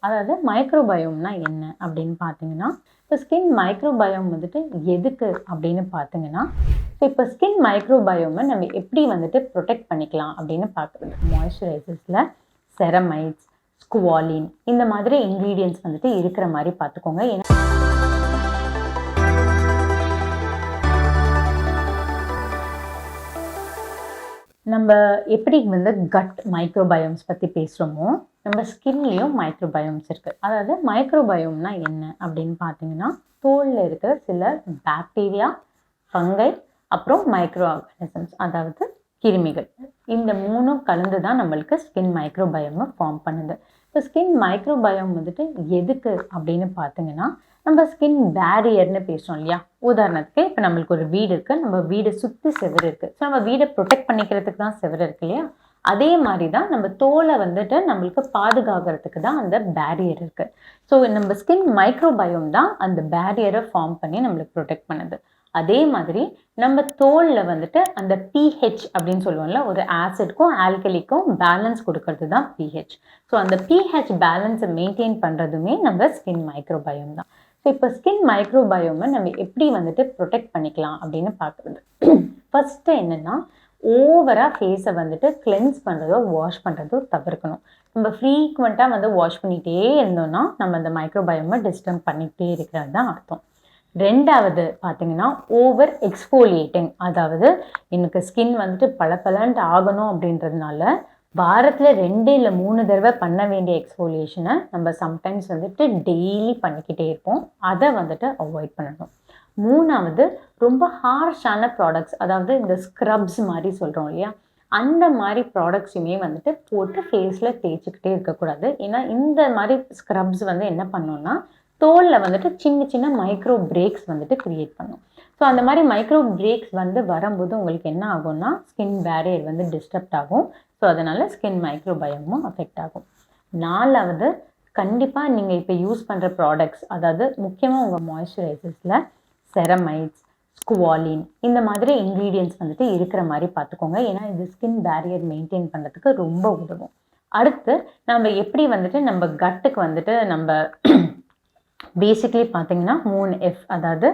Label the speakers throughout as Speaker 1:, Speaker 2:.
Speaker 1: அதாவது மைக்ரோபயோம்னா என்ன அப்படின்னு பார்த்தீங்கன்னா, இப்போ ஸ்கின் மைக்ரோபயோம் வந்துட்டு எதுக்கு அப்படின்னு பார்த்தீங்கன்னா, இப்போ ஸ்கின் மைக்ரோபயோமை நம்ம எப்படி வந்துட்டு ப்ரொடெக்ட் பண்ணிக்கலாம் அப்படின்னு பார்க்குறது. மாய்ஸ்சரைசர்ஸில் செரமைட்ஸ், ஸ்குவாலின் இந்த மாதிரி இன்க்ரீடியன்ட்ஸ் வந்துட்டு இருக்கிற மாதிரி பார்த்துக்கோங்க. ஏன்னா நம்ம எப்படி வந்து கட் மைக்ரோபயோம்ஸ் பற்றி பேசுகிறோமோ, நம்ம ஸ்கின்லேயும் மைக்ரோபயோம்ஸ் இருக்குது. அதாவது மைக்ரோபயோம்னா என்ன அப்படின்னு பார்த்தீங்கன்னா, தோலில் இருக்கிற சில பாக்டீரியா, ஃபங்கை, அப்புறம் மைக்ரோ ஆர்கானிசம்ஸ், அதாவது கிருமிகள். இந்த மூணும் கலந்து தான் நம்மளுக்கு ஸ்கின் மைக்ரோபயோமை ஃபார்ம் பண்ணுது. இப்போ ஸ்கின் மைக்ரோபயோம் வந்துட்டு எதுக்கு அப்படின்னு பார்த்தீங்கன்னா, நம்ம ஸ்கின் பேரியர்னு பேசுகிறோம் இல்லையா. உதாரணத்துக்கு இப்போ நம்மளுக்கு ஒரு வீடு இருக்குது, நம்ம வீடை சுற்றி செவுரு இருக்குது. ஸோ நம்ம வீடை ப்ரொடெக்ட் பண்ணிக்கிறதுக்கு தான் செவுரு இருக்கு இல்லையா. அதே மாதிரி தான் நம்ம தோலை வந்துட்டு நம்மளுக்கு பாதுகாக்கிறதுக்கு தான் அந்த பேரியர் இருக்குது. ஸோ நம்ம ஸ்கின் மைக்ரோபயோம் தான் அந்த பேரியரை ஃபார்ம் பண்ணி நம்மளுக்கு ப்ரொடெக்ட் பண்ணுது. அதே மாதிரி நம்ம தோலில் வந்துட்டு அந்த pH அப்படின்னு சொல்லுவோம்ல, ஒரு ஆசிட்க்கும் ஆல்கலிக்கும் பேலன்ஸ் கொடுக்கறது தான் pH. ஸோ அந்த pH பேலன்ஸை மெயின்டைன் பண்ணுறதுமே நம்ம ஸ்கின் மைக்ரோபயோம் தான். ஸோ இப்போ ஸ்கின் மைக்ரோபயோமை நம்ம எப்படி வந்துட்டு ப்ரொடெக்ட் பண்ணிக்கலாம் அப்படின்னு பார்க்குறது. ஃபஸ்ட்டு என்னென்னா, ஓவராக ஃபேஸை வந்துட்டு கிளென்ஸ் பண்ணுறதோ வாஷ் பண்ணுறதோ தவிர்க்கணும். நம்ம ஃப்ரீக்வெண்ட்டாக வந்து வாஷ் பண்ணிகிட்டே இருந்தோம்னா நம்ம அந்த மைக்ரோபயோமை டிஸ்டர்ப் பண்ணிகிட்டே இருக்கிறது தான் அர்த்தம். ரெண்டாவது பார்த்தீங்கன்னா, ஓவர் எக்ஸ்ஃபோலியேட்டிங். அதாவது எனக்கு ஸ்கின் வந்துட்டு பளபளன்ட்டு ஆகணும் அப்படின்றதுனால வாரத்தில் 2 இல்லை 3 தடவை பண்ண வேண்டிய எக்ஸ்ஃபோலியேஷனை நம்ம சம்டைம்ஸ் வந்துட்டு டெய்லி பண்ணிக்கிட்டே இருப்போம். அதை வந்துட்டு அவாய்ட் பண்ணணும். மூணாவது, ரொம்ப ஹார்ஷான ப்ராடக்ட்ஸ், அதாவது இந்த ஸ்க்ரப்ஸ் மாதிரி சொல்கிறோம் இல்லையா, அந்த மாதிரி ப்ராடக்ட்ஸுமே வந்துட்டு போட்டு ஃபேஸில் தேய்ச்சிக்கிட்டே இருக்கக்கூடாது. ஏன்னா இந்த மாதிரி ஸ்க்ரப்ஸ் வந்து என்ன பண்ணோன்னா, தோலில் வந்துட்டு சின்ன சின்ன மைக்ரோ பிரேக்ஸ் வந்துட்டு க்ரியேட் பண்ணும். ஸோ அந்த மாதிரி மைக்ரோ பிரேக்ஸ் வந்து வரும்போது உங்களுக்கு என்ன ஆகும்னா, ஸ்கின் பேரியர் வந்து டிஸ்டர்ப்ட் ஆகும். ஸோ அதனால் ஸ்கின் மைக்ரோபயோமும் அஃபெக்ட் ஆகும். நாலாவது, கண்டிப்பாக நீங்கள் இப்போ யூஸ் பண்ணுற ப்ராடக்ட்ஸ், அதாவது முக்கியமாக உங்கள் மாய்ஸ்சரைசர்ஸில் செரமைட்ஸ், ஸ்குவாலின் இந்த மாதிரி இன்க்ரீடியன்ட்ஸ் வந்துட்டு இருக்கிற மாதிரி பார்த்துக்கோங்க. ஏன்னா இது ஸ்கின் பேரியர் மெயின்டைன் பண்ணுறதுக்கு ரொம்ப உதவும். அடுத்து நம்ம எப்படி வந்துட்டு நம்ம கட்டுக்கு வந்துட்டு நம்ம பேசிக்லி பார்த்தீங்கன்னா 3F, அதாவது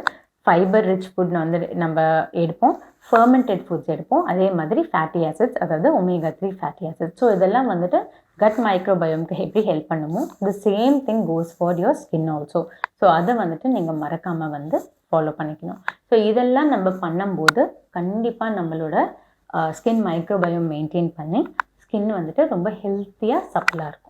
Speaker 1: ஃபைபர் ரிச் ஃபுட் வந்து நம்ம எடுப்போம், ஃபர்மெண்டட் ஃபுட்ஸ் எடுப்போம், அதே மாதிரி ஃபேட்டி ஆசிட்ஸ், அதாவது omega-3 ஃபேட்டி ஆசிட்ஸ். ஸோ இதெல்லாம் வந்துட்டு கட் மைக்ரோபயோம்க்கு எப்படி ஹெல்ப் பண்ணுமோ, the same thing goes for your skin also. So அதை வந்துட்டு நீங்கள் மறக்காமல் வந்து ஃபாலோ பண்ணிக்கணும். ஸோ இதெல்லாம் நம்ம பண்ணும்போது கண்டிப்பாக நம்மளோட ஸ்கின் மைக்ரோபயோம் மெயின்டைன் பண்ணி ஸ்கின் வந்துட்டு ரொம்ப ஹெல்த்தியாக சப்ளாக இருக்கும்.